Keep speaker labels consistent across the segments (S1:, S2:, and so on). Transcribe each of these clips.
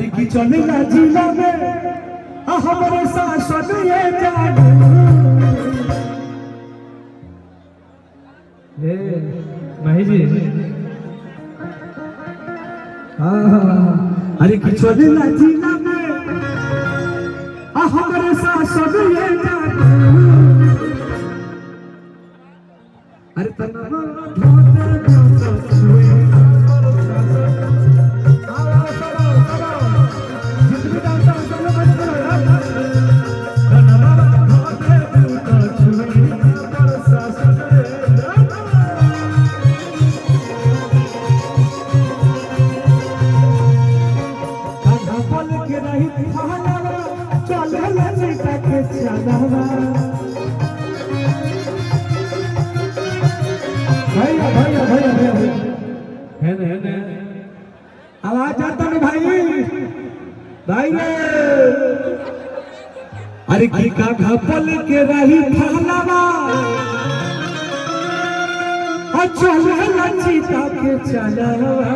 S1: अरे की चलेला जिला में हमारे शासन ये जादू ए माही जी अरे की चलेला जिला में हमारे शासन ये जादू अरे तना भैया भैया भैया भैया है आवाज आता नहीं भाई भाई रे अरे की का घपल के रही थालावा चले लचिता के चलावा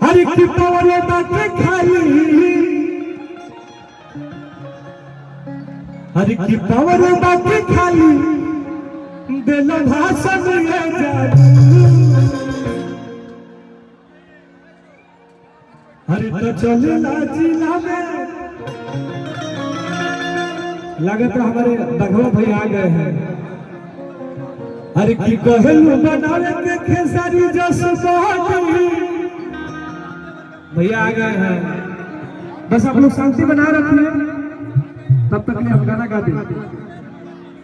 S1: अरे की पवले बाटे खाली अरे की पवले बाटे खाली दिल भाषण ये जादू अरे तो चलेला जिला में लगता है हमारे बघवा भाई आ गए हैं अरे की कहलू बनावे के खेसारी जस भैया आ गए हैं बस आप लोग शांति बना रखिए तब तक हम गाना गा दें।